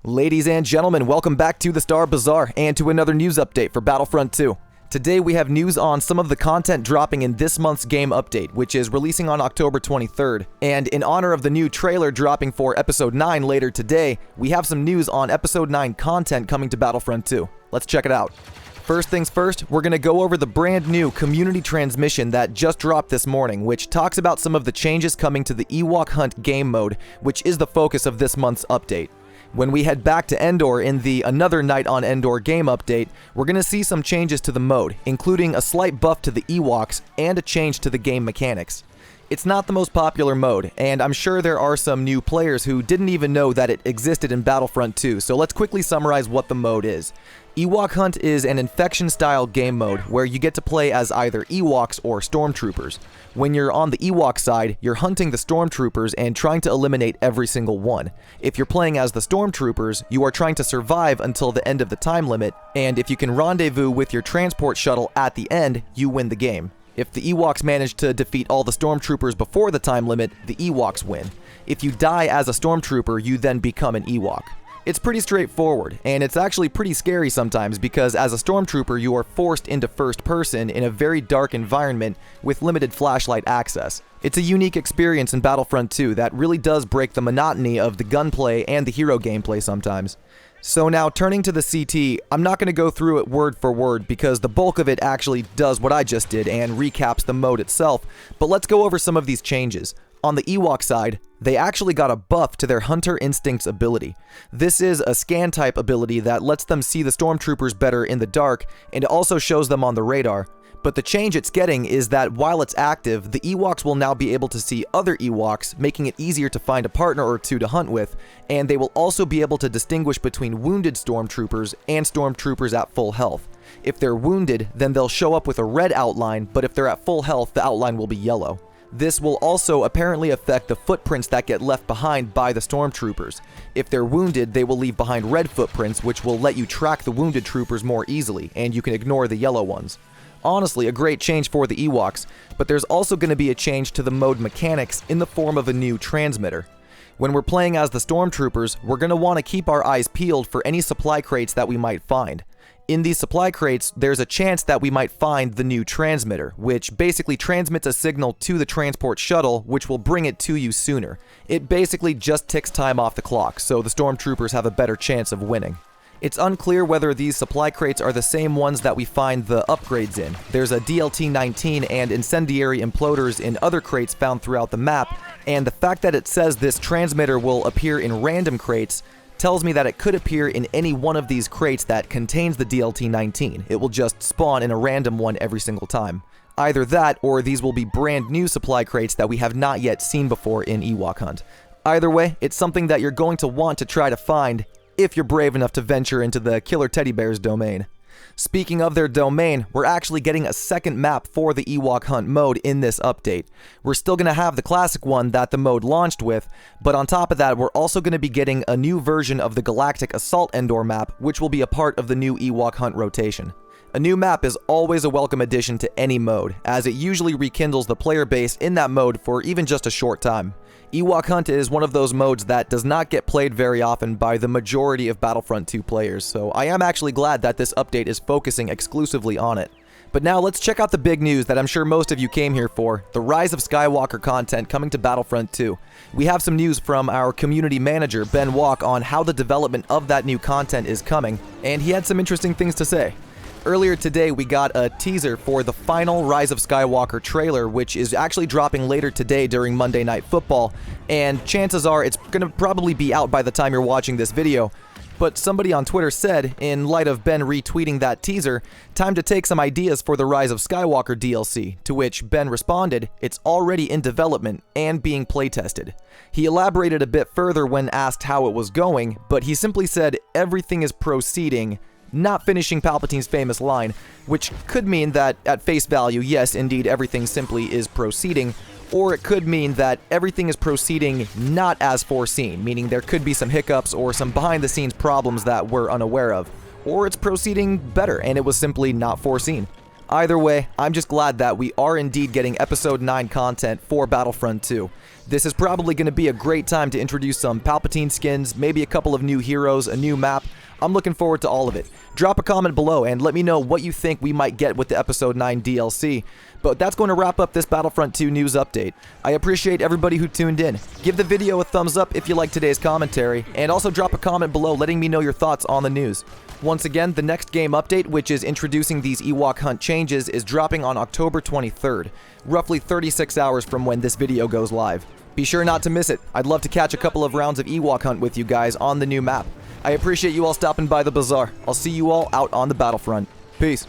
Ladies and gentlemen, welcome back to the Star Bazaar and to another news update for Battlefront 2. Today we have news on some of the content dropping in this month's game update, which is releasing on October 23rd. And in honor of the new trailer dropping for Episode 9 later today, we have some news on Episode 9 content coming to Battlefront 2. Let's check it out. First things first, we're going to go over the brand new community transmission that just dropped this morning, which talks about some of the changes coming to the Ewok Hunt game mode, which is the focus of this month's update. When we head back to Endor in the another Night On Endor game update, we're going to see some changes to the mode, including a slight buff to the Ewoks and a change to the game mechanics. It's not the most popular mode, and I'm sure there are some new players who didn't even know that it existed in Battlefront 2, so let's quickly summarize what the mode is. Ewok Hunt is an infection-style game mode where you get to play as either Ewoks or stormtroopers. When you're on the Ewok side, you're hunting the stormtroopers and trying to eliminate every single one. If you're playing as the stormtroopers, you are trying to survive until the end of the time limit, and if you can rendezvous with your transport shuttle at the end, you win the game. If the Ewoks manage to defeat all the stormtroopers before the time limit, the Ewoks win. If you die as a stormtrooper, you then become an Ewok. It's pretty straightforward, and it's actually pretty scary sometimes because as a stormtrooper you are forced into first person in a very dark environment with limited flashlight access. It's a unique experience in Battlefront 2 that really does break the monotony of the gunplay and the hero gameplay sometimes. So now turning to the CT, I'm not going to go through it word for word because the bulk of it actually does what I just did and recaps the mode itself, but let's go over some of these changes. On the Ewok side, they actually got a buff to their Hunter Instincts ability. This is a scan type ability that lets them see the stormtroopers better in the dark and it also shows them on the radar. But the change it's getting is that while it's active, the Ewoks will now be able to see other Ewoks, making it easier to find a partner or two to hunt with, and they will also be able to distinguish between wounded stormtroopers and stormtroopers at full health. If they're wounded, then they'll show up with a red outline, but if they're at full health, the outline will be yellow. This will also apparently affect the footprints that get left behind by the stormtroopers. If they're wounded, they will leave behind red footprints, which will let you track the wounded troopers more easily, and you can ignore the yellow ones. Honestly, a great change for the Ewoks, but there's also going to be a change to the mode mechanics in the form of a new transmitter. When we're playing as the stormtroopers, we're going to want to keep our eyes peeled for any supply crates that we might find. In these supply crates, there's a chance that we might find the new transmitter, which basically transmits a signal to the transport shuttle, which will bring it to you sooner. It basically just ticks time off the clock, so the stormtroopers have a better chance of winning. It's unclear whether these supply crates are the same ones that we find the upgrades in. There's a DLT-19 and incendiary imploders in other crates found throughout the map, and the fact that it says this transmitter will appear in random crates tells me that it could appear in any one of these crates that contains the DLT-19. It will just spawn in a random one every single time. Either that, or these will be brand new supply crates that we have not yet seen before in Ewok Hunt. Either way, it's something that you're going to want to try to find if you're brave enough to venture into the Killer Teddy Bear's domain. Speaking of their domain, we're actually getting a second map for the Ewok Hunt mode in this update. We're still going to have the classic one that the mode launched with, but on top of that, we're also going to be getting a new version of the Galactic Assault Endor map, which will be a part of the new Ewok Hunt rotation. A new map is always a welcome addition to any mode, as it usually rekindles the player base in that mode for even just a short time. Ewok Hunt is one of those modes that does not get played very often by the majority of Battlefront 2 players, so I am actually glad that this update is focusing exclusively on it. But now let's check out the big news that I'm sure most of you came here for, the Rise of Skywalker content coming to Battlefront 2. We have some news from our community manager, Ben Walk, on how the development of that new content is coming, and he had some interesting things to say. Earlier today, we got a teaser for the final Rise of Skywalker trailer, which is actually dropping later today during Monday Night Football, and chances are it's going to probably be out by the time you're watching this video. But somebody on Twitter said, in light of Ben retweeting that teaser, time to take some ideas for the Rise of Skywalker DLC, to which Ben responded, it's already in development and being playtested. He elaborated a bit further when asked how it was going, but he simply said everything is proceeding, not finishing Palpatine's famous line, which could mean that, at face value, yes, indeed, everything simply is proceeding, or it could mean that everything is proceeding not as foreseen, meaning there could be some hiccups or some behind-the-scenes problems that we're unaware of, or it's proceeding better and it was simply not foreseen. Either way, I'm just glad that we are indeed getting Episode 9 content for Battlefront 2. This is probably going to be a great time to introduce some Palpatine skins, maybe a couple of new heroes, a new map. I'm looking forward to all of it. Drop a comment below and let me know what you think we might get with the Episode 9 DLC. But that's going to wrap up this Battlefront 2 news update. I appreciate everybody who tuned in. Give the video a thumbs up if you like today's commentary, and also drop a comment below letting me know your thoughts on the news. Once again, the next game update, which is introducing these Ewok Hunt changes, is dropping on October 23rd, roughly 36 hours from when this video goes live. Be sure not to miss it. I'd love to catch a couple of rounds of Ewok Hunt with you guys on the new map. I appreciate you all stopping by the bazaar. I'll see you all out on the battlefront. Peace.